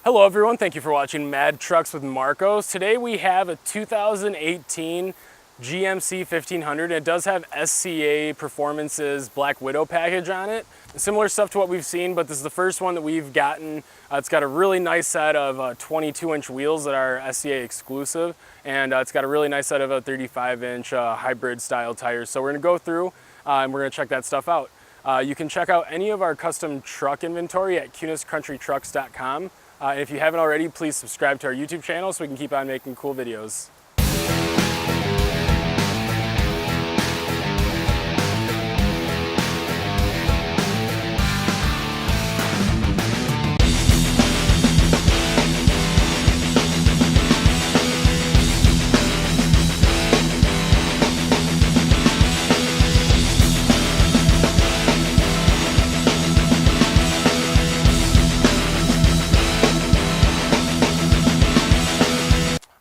Hello everyone, thank you for watching Mad Trucks with Marcos. Today we have a 2018 GMC 1500. It does have SCA Performance's Black Widow package on it. Similar stuff to what we've seen, but this is the first one that we've gotten. It's got a really nice set of 22-inch wheels that are SCA exclusive, and it's got a really nice set of 35-inch hybrid style tires. So we're gonna go through and we're gonna check that stuff out. You can check out any of our custom truck inventory at cuniscountrytrucks.com. And if you haven't already, please subscribe to our YouTube channel so we can keep on making cool videos.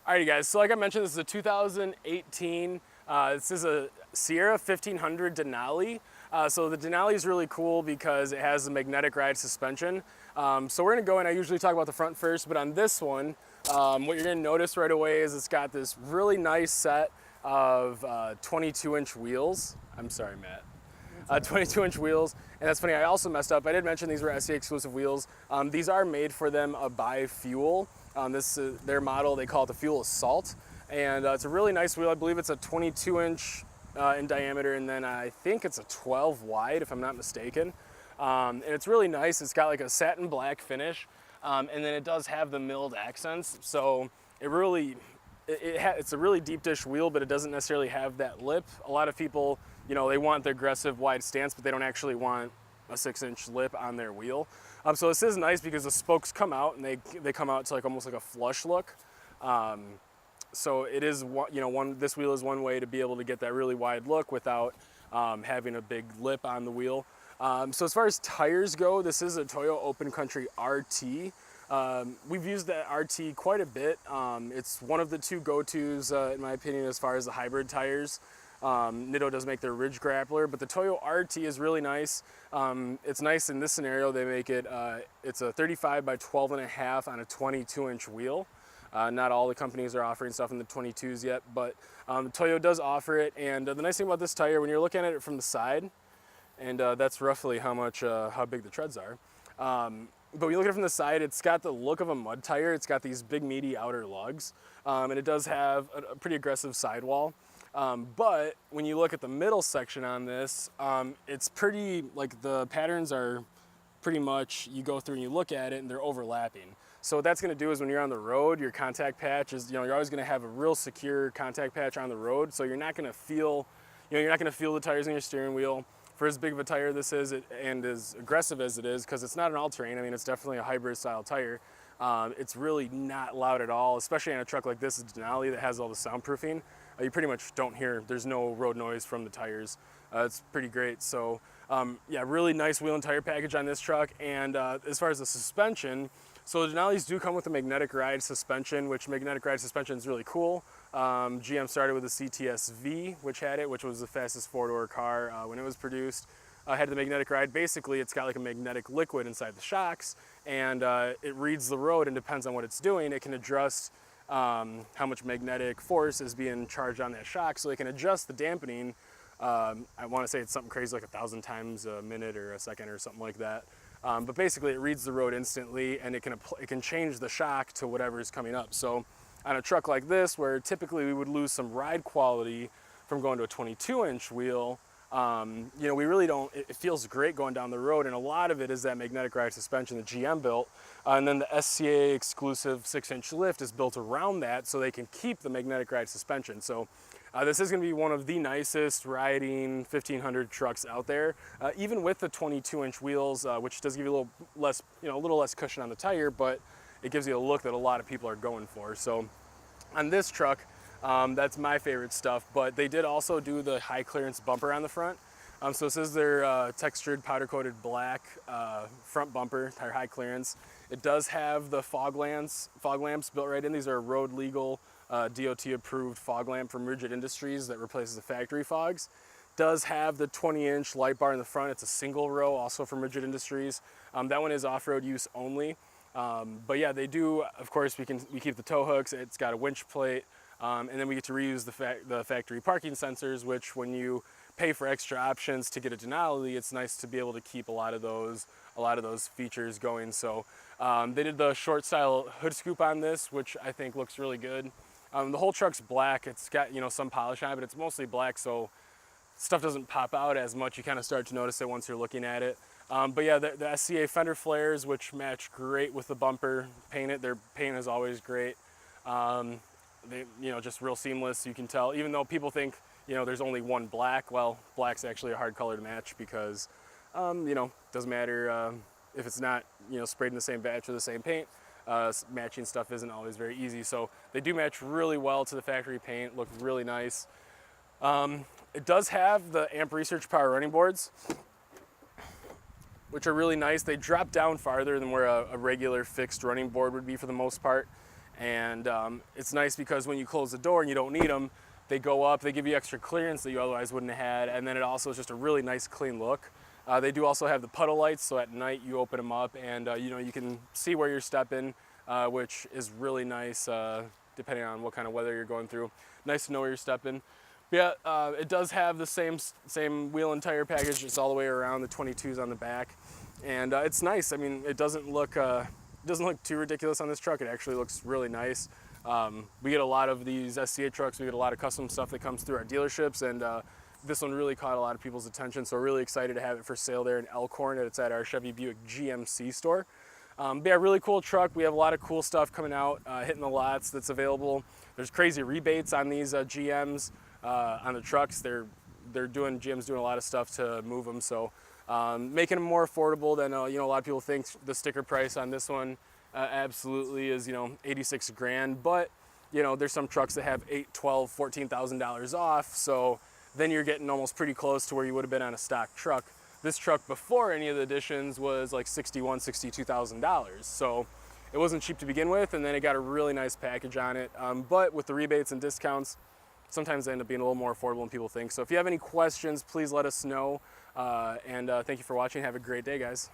Alrighty guys, so like I mentioned, this is a 2018, this is a Sierra 1500 Denali. So the Denali is really cool because it has a magnetic ride suspension. So we're gonna go in, I usually talk about the front first, but on this one, what you're gonna notice right away is it's got this really nice set of 22-inch wheels. I'm sorry, Matt. 22-inch wheels, and that's funny, I also messed up. I did mention these were SCA exclusive wheels. These are made for them by Fuel. This is their model, they call it the Fuel Assault, and it's a really nice wheel. I believe it's a 22-inch in diameter, and then I think it's a 12 wide, if I'm not mistaken. And it's really nice. It's got like a satin black finish, and then it does have the milled accents, so it really, it's a really deep dish wheel, but it doesn't necessarily have that lip. A lot of people, you know, they want the aggressive wide stance, but they don't actually want a 6-inch lip on their wheel. So this is nice because the spokes come out and they come out to like almost like a flush look. So it is, you know, this wheel is one way to be able to get that really wide look without having a big lip on the wheel. So as far as tires go, this is a Toyo Open Country RT. We've used that RT quite a bit. It's one of the two go-tos, in my opinion, as far as the hybrid tires. Nitto does make their Ridge Grappler, but the Toyo RT is really nice. It's nice in this scenario. They make it, it's a 35 by 12 and a half on a 22-inch wheel. Not all the companies are offering stuff in the 22s yet, but Toyo does offer it. And the nice thing about this tire, when you're looking at it from the side, and that's roughly how big the treads are. But when you look at it from the side, it's got the look of a mud tire. It's got these big meaty outer lugs, and it does have a pretty aggressive sidewall. But when you look at the middle section on this, it's pretty, like the patterns are pretty much, you go through and you look at it and they're overlapping. So what that's gonna do is when you're on the road, your contact patch is, you know, you're always gonna have a real secure contact patch on the road. So you're not gonna feel, you know, you're not gonna feel the tires in your steering wheel. For as big of a tire this is, and as aggressive as it is, because it's not an all-terrain, I mean, it's definitely a hybrid style tire. It's really not loud at all, especially on a truck like this, it's Denali that has all the soundproofing. You pretty much don't hear, there's no road noise from the tires. It's pretty great. So yeah, really nice wheel and tire package on this truck. And as far as the suspension, so the Denalis do come with a magnetic ride suspension, which magnetic ride suspension is really cool. GM started with the CTS-V, which had it, which was the fastest four-door car when it was produced. Had the magnetic ride. Basically, it's got like a magnetic liquid inside the shocks, and it reads the road, and depends on what it's doing, it can adjust how much magnetic force is being charged on that shock, so they can adjust the dampening. I want to say it's something crazy like 1,000 times a minute or a second or something like that. But basically, it reads the road instantly, and it can change the shock to whatever is coming up. So on a truck like this, where typically we would lose some ride quality from going to a 22-inch wheel, you know, we really don't, it feels great going down the road, and a lot of it is that magnetic ride suspension that GM built, and then the SCA exclusive 6-inch lift is built around that so they can keep the magnetic ride suspension. So this is going to be one of the nicest riding 1500 trucks out there, even with the 22-inch wheels, which does give you a little less, you know, a little less cushion on the tire, but it gives you a look that a lot of people are going for. So on this truck, that's my favorite stuff, but they did also do the high clearance bumper on the front. So this is their textured powder coated black front bumper, their high clearance. It does have the fog lamps built right in. These are road legal DOT approved fog lamp from Rigid Industries that replaces the factory fogs. Does have the 20-inch light bar in the front. It's a single row, also from Rigid Industries. That one is off-road use only. But yeah, they do, of course, we keep the tow hooks. It's got a winch plate, and then we get to reuse the factory parking sensors, which when you pay for extra options to get a Denali, it's nice to be able to keep a lot of those features going. So they did the short style hood scoop on this, which I think looks really good. The whole truck's black. It's got, you know, some polish on it, but it's mostly black, so stuff doesn't pop out as much. You kind of start to notice it once you're looking at it. But yeah, the SCA fender flares, which match great with the bumper painted. Their paint is always great. They, you know, just real seamless. You can tell, even though people think, you know, there's only one black. Well, black's actually a hard color to match because, you know, doesn't matter if it's not, you know, sprayed in the same batch or the same paint. Matching stuff isn't always very easy. So they do match really well to the factory paint. Look really nice. It does have the amp research power running boards, which are really nice. They drop down farther than where a regular fixed running board would be for the most part. And it's nice because when you close the door and you don't need them, they go up, they give you extra clearance that you otherwise wouldn't have had, and then it also is just a really nice clean look. They do also have the puddle lights, so at night you open them up and you know, you can see where you're stepping, which is really nice depending on what kind of weather you're going through. Nice to know where you're stepping. But yeah, it does have the same wheel and tire package. It's all the way around, the 22s on the back, and it's nice. I mean, it doesn't look too ridiculous on this truck. It actually looks really nice. We get a lot of these SCA trucks. We get a lot of custom stuff that comes through our dealerships, and this one really caught a lot of people's attention. So we're really excited to have it for sale there in Elkhorn. It's at our Chevy Buick GMC store. But yeah, really cool truck. We have a lot of cool stuff coming out, hitting the lots that's available. There's crazy rebates on these GMs. On the trucks, GM's doing a lot of stuff to move them, so making them more affordable than you know, a lot of people think. The sticker price on this one absolutely is, you know, 86 grand, but you know, there's some trucks that have $8,000, $12,000, $14,000 off, so then you're getting almost pretty close to where you would have been on a stock truck. This truck before any of the additions was like $61,000, $62,000, so it wasn't cheap to begin with, and then it got a really nice package on it. But with the rebates and discounts, sometimes they end up being a little more affordable than people think. So if you have any questions, please let us know. And thank you for watching. Have a great day, guys.